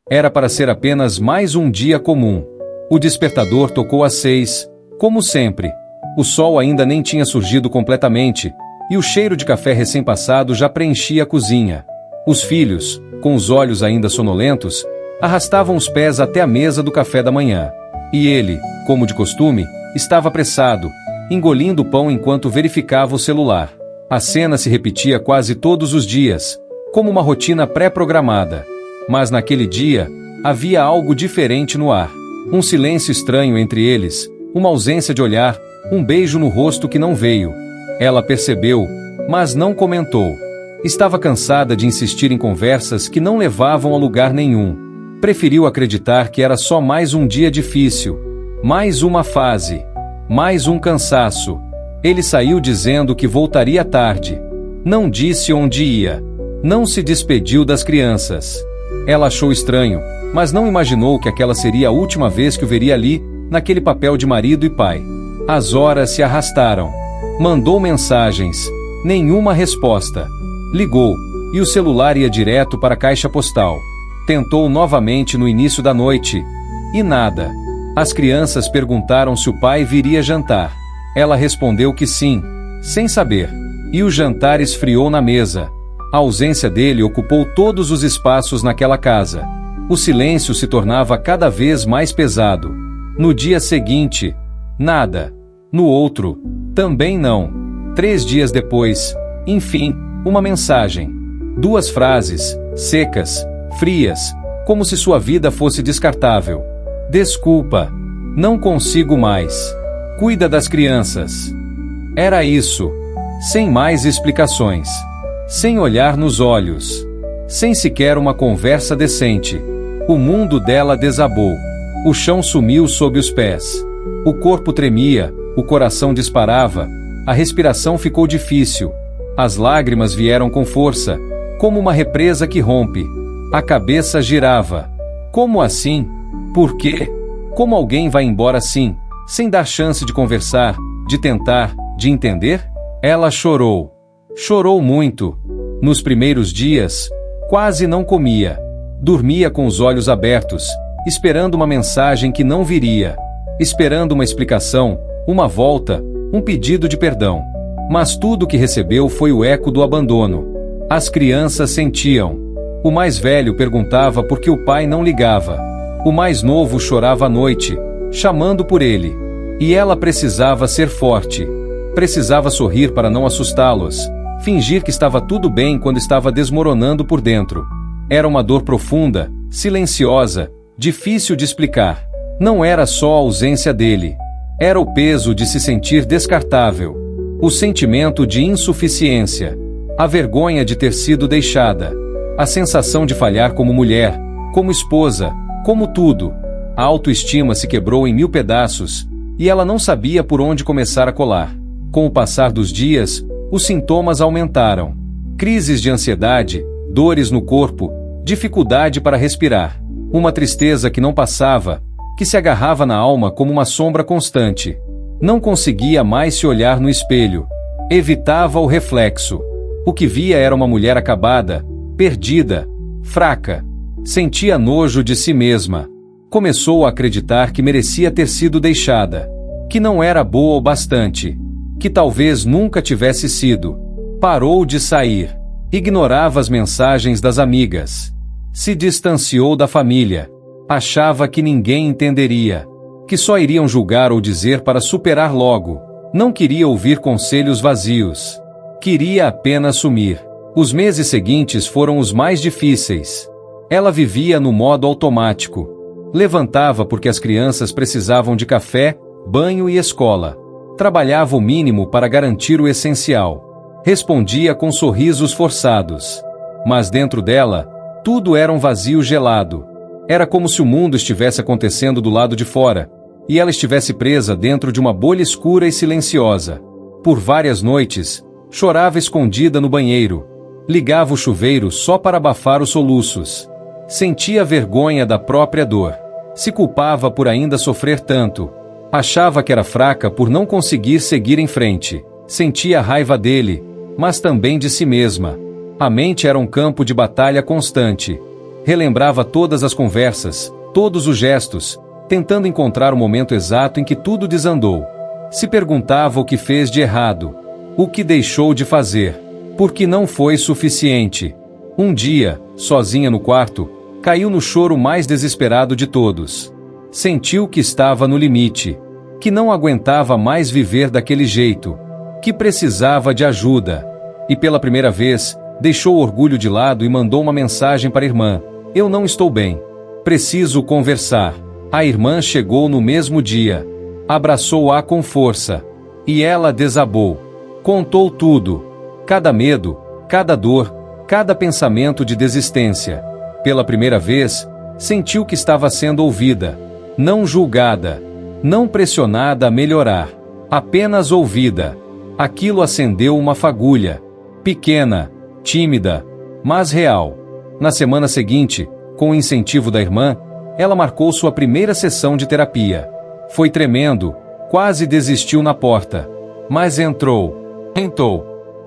Era para ser apenas mais um dia comum. O despertador tocou às 6, como sempre. O sol ainda nem tinha surgido completamente, e o cheiro de café recém-passado já preenchia a cozinha. Os filhos, com os olhos ainda sonolentos, arrastavam os pés até a mesa do café da manhã. E ele, como de costume, estava apressado, engolindo o pão enquanto verificava o celular. A cena se repetia quase todos os dias, como uma rotina pré-programada. Mas naquele dia, havia algo diferente no ar. Um silêncio estranho entre eles, uma ausência de olhar, um beijo no rosto que não veio. Ela percebeu, mas não comentou. Estava cansada de insistir em conversas que não levavam a lugar nenhum. Preferiu acreditar que era só mais um dia difícil, mais uma fase, mais um cansaço. Ele saiu dizendo que voltaria tarde. Não disse onde ia. Não se despediu das crianças. Ela achou estranho, mas não imaginou que aquela seria a última vez que o veria ali, naquele papel de marido e pai. As horas se arrastaram. Mandou mensagens. Nenhuma resposta. Ligou, e o celular ia direto para a caixa postal. Tentou novamente no início da noite. E nada. As crianças perguntaram se o pai viria jantar. Ela respondeu que sim, sem saber. E o jantar esfriou na mesa. A ausência dele ocupou todos os espaços naquela casa. O silêncio se tornava cada vez mais pesado. No dia seguinte, nada. No outro, também não. 3 dias depois, enfim, uma mensagem. 2 frases, secas, frias, como se sua vida fosse descartável. Desculpa, não consigo mais. Cuida das crianças. Era isso. Sem mais explicações. Sem olhar nos olhos. Sem sequer uma conversa decente. O mundo dela desabou. O chão sumiu sob os pés. O corpo tremia, o coração disparava, a respiração ficou difícil. As lágrimas vieram com força, como uma represa que rompe. A cabeça girava. Como assim? Por quê? Como alguém vai embora assim, sem dar chance de conversar, de tentar, de entender? Ela chorou. Chorou muito. Nos primeiros dias, quase não comia. Dormia com os olhos abertos, esperando uma mensagem que não viria. Esperando uma explicação, uma volta, um pedido de perdão. Mas tudo o que recebeu foi o eco do abandono. As crianças sentiam. O mais velho perguntava por que o pai não ligava. O mais novo chorava à noite, chamando por ele. E ela precisava ser forte. Precisava sorrir para não assustá-los. Fingir que estava tudo bem quando estava desmoronando por dentro. Era uma dor profunda, silenciosa, difícil de explicar. Não era só a ausência dele. Era o peso de se sentir descartável. O sentimento de insuficiência. A vergonha de ter sido deixada. A sensação de falhar como mulher, como esposa, como tudo. A autoestima se quebrou em 1000 pedaços, e ela não sabia por onde começar a colar. Com o passar dos dias, os sintomas aumentaram. Crises de ansiedade, dores no corpo, dificuldade para respirar. Uma tristeza que não passava, que se agarrava na alma como uma sombra constante. Não conseguia mais se olhar no espelho. Evitava o reflexo. O que via era uma mulher acabada, perdida, fraca. Sentia nojo de si mesma. Começou a acreditar que merecia ter sido deixada. Que não era boa o bastante. Que talvez nunca tivesse sido. Parou de sair. Ignorava as mensagens das amigas. Se distanciou da família. Achava que ninguém entenderia. Que só iriam julgar ou dizer para superar logo. Não queria ouvir conselhos vazios. Queria apenas sumir. Os meses seguintes foram os mais difíceis. Ela vivia no modo automático. Levantava porque as crianças precisavam de café, banho e escola. Trabalhava o mínimo para garantir o essencial. Respondia com sorrisos forçados. Mas dentro dela, tudo era um vazio gelado. Era como se o mundo estivesse acontecendo do lado de fora, e ela estivesse presa dentro de uma bolha escura e silenciosa. Por várias noites, chorava escondida no banheiro. Ligava o chuveiro só para abafar os soluços. Sentia vergonha da própria dor. Se culpava por ainda sofrer tanto. Achava que era fraca por não conseguir seguir em frente. Sentia raiva dele, mas também de si mesma. A mente era um campo de batalha constante. Relembrava todas as conversas, todos os gestos, tentando encontrar o momento exato em que tudo desandou. Se perguntava o que fez de errado, o que deixou de fazer, porque não foi suficiente. Um dia, sozinha no quarto, caiu no choro mais desesperado de todos. Sentiu que estava no limite, que não aguentava mais viver daquele jeito, que precisava de ajuda. E pela primeira vez, deixou o orgulho de lado e mandou uma mensagem para a irmã: "Eu não estou bem. Preciso conversar." A irmã chegou no mesmo dia. Abraçou-a com força. E ela desabou. Contou tudo. Cada medo, cada dor, cada pensamento de desistência. Pela primeira vez, sentiu que estava sendo ouvida. Não julgada. Não pressionada a melhorar. Apenas ouvida. Aquilo acendeu uma fagulha. Pequena, tímida, mas real. Na semana seguinte, com o incentivo da irmã, ela marcou sua primeira sessão de terapia. Foi tremendo, quase desistiu na porta. Mas entrou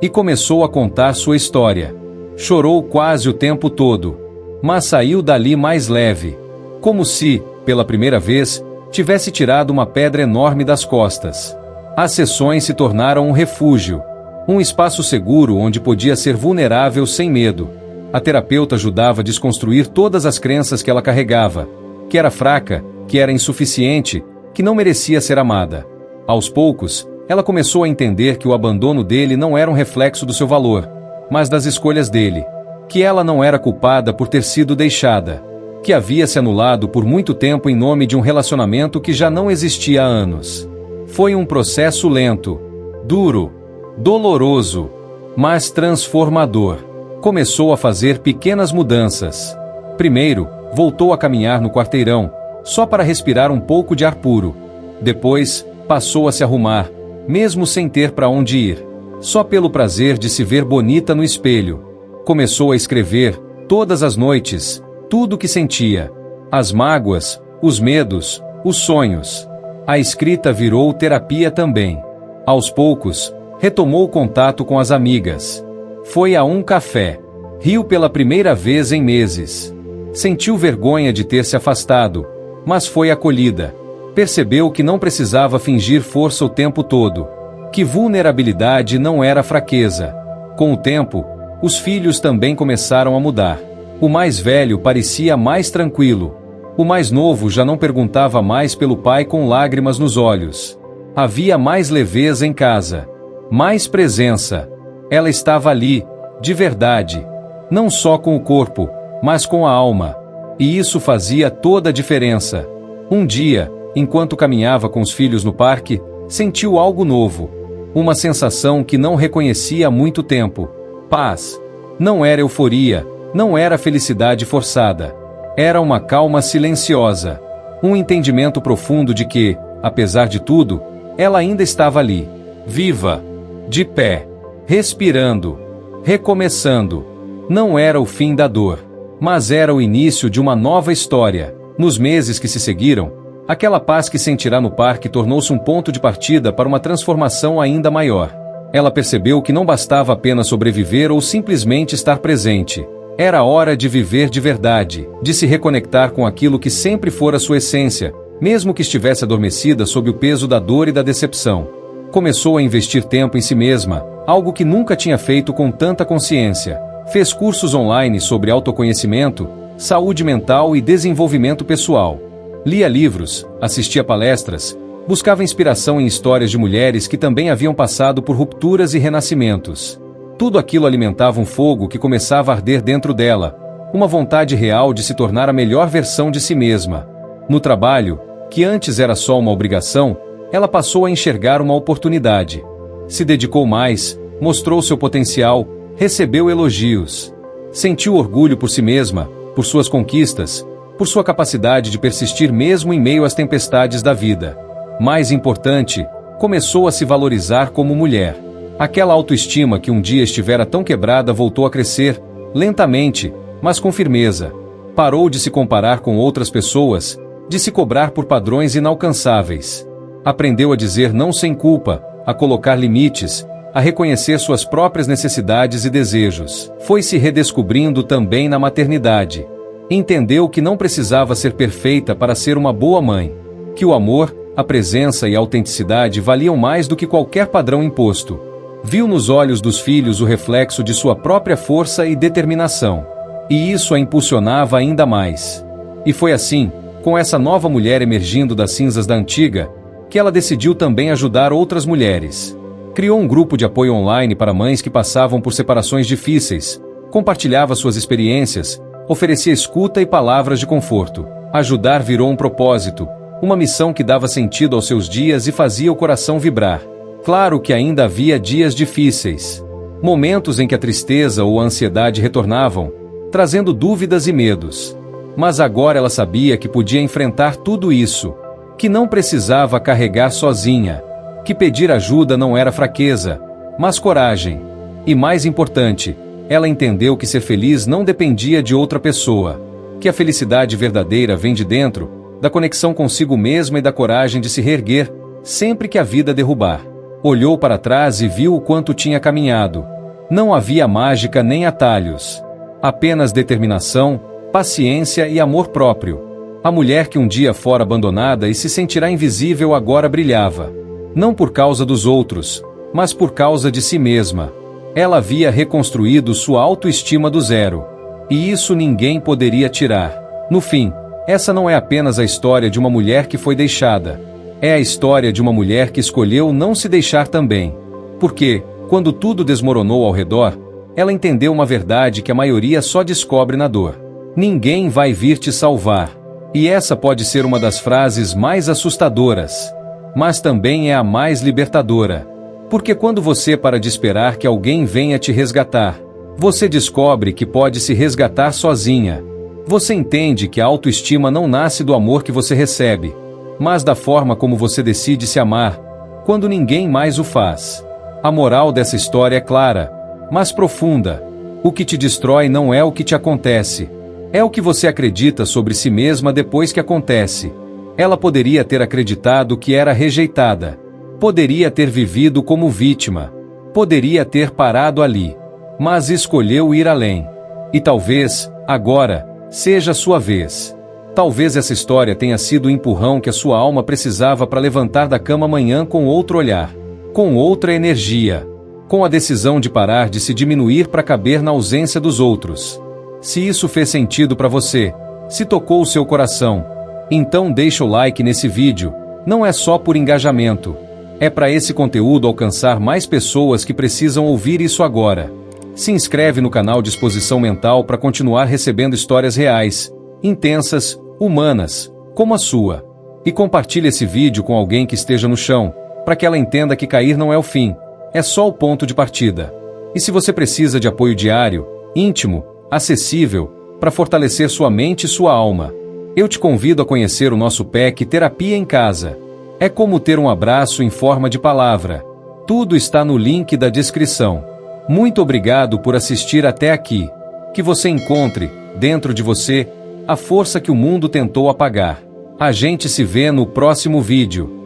e começou a contar sua história. Chorou quase o tempo todo, mas saiu dali mais leve. Como se, pela primeira vez, tivesse tirado uma pedra enorme das costas. As sessões se tornaram um refúgio, um espaço seguro onde podia ser vulnerável sem medo. A terapeuta ajudava a desconstruir todas as crenças que ela carregava, que era fraca, que era insuficiente, que não merecia ser amada. Aos poucos, ela começou a entender que o abandono dele não era um reflexo do seu valor, mas das escolhas dele, que ela não era culpada por ter sido deixada, que havia se anulado por muito tempo em nome de um relacionamento que já não existia há anos. Foi um processo lento, duro, doloroso, mas transformador. Começou a fazer pequenas mudanças. Primeiro, voltou a caminhar no quarteirão, só para respirar um pouco de ar puro. Depois, passou a se arrumar, mesmo sem ter para onde ir, só pelo prazer de se ver bonita no espelho. Começou a escrever, todas as noites, tudo o que sentia. As mágoas, os medos, os sonhos. A escrita virou terapia também. Aos poucos, retomou o contato com as amigas. Foi a um café. Riu pela primeira vez em meses. Sentiu vergonha de ter se afastado, mas foi acolhida. Percebeu que não precisava fingir força o tempo todo, que vulnerabilidade não era fraqueza. Com o tempo, os filhos também começaram a mudar. O mais velho parecia mais tranquilo. O mais novo já não perguntava mais pelo pai com lágrimas nos olhos. Havia mais leveza em casa, mais presença. Ela estava ali, de verdade, não só com o corpo, mas com a alma. E isso fazia toda a diferença. Um dia, enquanto caminhava com os filhos no parque, sentiu algo novo. Uma sensação que não reconhecia há muito tempo. Paz. Não era euforia, não era felicidade forçada. Era uma calma silenciosa. Um entendimento profundo de que, apesar de tudo, ela ainda estava ali. Viva. De pé. Respirando. Recomeçando. Não era o fim da dor, mas era o início de uma nova história. Nos meses que se seguiram, aquela paz que sentirá no parque tornou-se um ponto de partida para uma transformação ainda maior. Ela percebeu que não bastava apenas sobreviver ou simplesmente estar presente. Era hora de viver de verdade, de se reconectar com aquilo que sempre fora sua essência, mesmo que estivesse adormecida sob o peso da dor e da decepção. Começou a investir tempo em si mesma, algo que nunca tinha feito com tanta consciência. Fez cursos online sobre autoconhecimento, saúde mental e desenvolvimento pessoal. Lia livros, assistia palestras, buscava inspiração em histórias de mulheres que também haviam passado por rupturas e renascimentos. Tudo aquilo alimentava um fogo que começava a arder dentro dela, uma vontade real de se tornar a melhor versão de si mesma. No trabalho, que antes era só uma obrigação, ela passou a enxergar uma oportunidade. Se dedicou mais, mostrou seu potencial, recebeu elogios. Sentiu orgulho por si mesma, por suas conquistas, por sua capacidade de persistir mesmo em meio às tempestades da vida. Mais importante, começou a se valorizar como mulher. Aquela autoestima que um dia estivera tão quebrada voltou a crescer, lentamente, mas com firmeza. Parou de se comparar com outras pessoas, de se cobrar por padrões inalcançáveis. Aprendeu a dizer não sem culpa, a colocar limites, a reconhecer suas próprias necessidades e desejos. Foi se redescobrindo também na maternidade. Entendeu que não precisava ser perfeita para ser uma boa mãe. Que o amor, a presença e a autenticidade valiam mais do que qualquer padrão imposto. Viu nos olhos dos filhos o reflexo de sua própria força e determinação. E isso a impulsionava ainda mais. E foi assim, com essa nova mulher emergindo das cinzas da antiga, que ela decidiu também ajudar outras mulheres. Criou um grupo de apoio online para mães que passavam por separações difíceis, compartilhava suas experiências, oferecia escuta e palavras de conforto. Ajudar virou um propósito, uma missão que dava sentido aos seus dias e fazia o coração vibrar. Claro que ainda havia dias difíceis. Momentos em que a tristeza ou a ansiedade retornavam, trazendo dúvidas e medos. Mas agora ela sabia que podia enfrentar tudo isso, que não precisava carregar sozinha, que pedir ajuda não era fraqueza, mas coragem. E mais importante, ela entendeu que ser feliz não dependia de outra pessoa, que a felicidade verdadeira vem de dentro, da conexão consigo mesma e da coragem de se reerguer, sempre que a vida derrubar. Olhou para trás e viu o quanto tinha caminhado. Não havia mágica nem atalhos. Apenas determinação, paciência e amor próprio. A mulher que um dia fora abandonada e se sentirá invisível agora brilhava. Não por causa dos outros, mas por causa de si mesma. Ela havia reconstruído sua autoestima do zero. E isso ninguém poderia tirar. No fim, essa não é apenas a história de uma mulher que foi deixada. É a história de uma mulher que escolheu não se deixar também. Porque, quando tudo desmoronou ao redor, ela entendeu uma verdade que a maioria só descobre na dor. Ninguém vai vir te salvar. E essa pode ser uma das frases mais assustadoras. Mas também é a mais libertadora. Porque quando você para de esperar que alguém venha te resgatar, você descobre que pode se resgatar sozinha. Você entende que a autoestima não nasce do amor que você recebe, mas da forma como você decide se amar, quando ninguém mais o faz. A moral dessa história é clara, mas profunda. O que te destrói não é o que te acontece, é o que você acredita sobre si mesma depois que acontece. Ela poderia ter acreditado que era rejeitada. Poderia ter vivido como vítima. Poderia ter parado ali. Mas escolheu ir além. E talvez, agora, seja a sua vez. Talvez essa história tenha sido o empurrão que a sua alma precisava para levantar da cama amanhã com outro olhar, com outra energia, com a decisão de parar de se diminuir para caber na ausência dos outros. Se isso fez sentido para você, se tocou o seu coração, então deixa o like nesse vídeo. Não é só por engajamento. É para esse conteúdo alcançar mais pessoas que precisam ouvir isso agora. Se inscreve no canal Disposição Mental para continuar recebendo histórias reais, intensas, humanas, como a sua. E compartilhe esse vídeo com alguém que esteja no chão, para que ela entenda que cair não é o fim, é só o ponto de partida. E se você precisa de apoio diário, íntimo, acessível, para fortalecer sua mente e sua alma, eu te convido a conhecer o nosso PEC Terapia em Casa. É como ter um abraço em forma de palavra. Tudo está no link da descrição. Muito obrigado por assistir até aqui. Que você encontre, dentro de você, a força que o mundo tentou apagar. A gente se vê no próximo vídeo.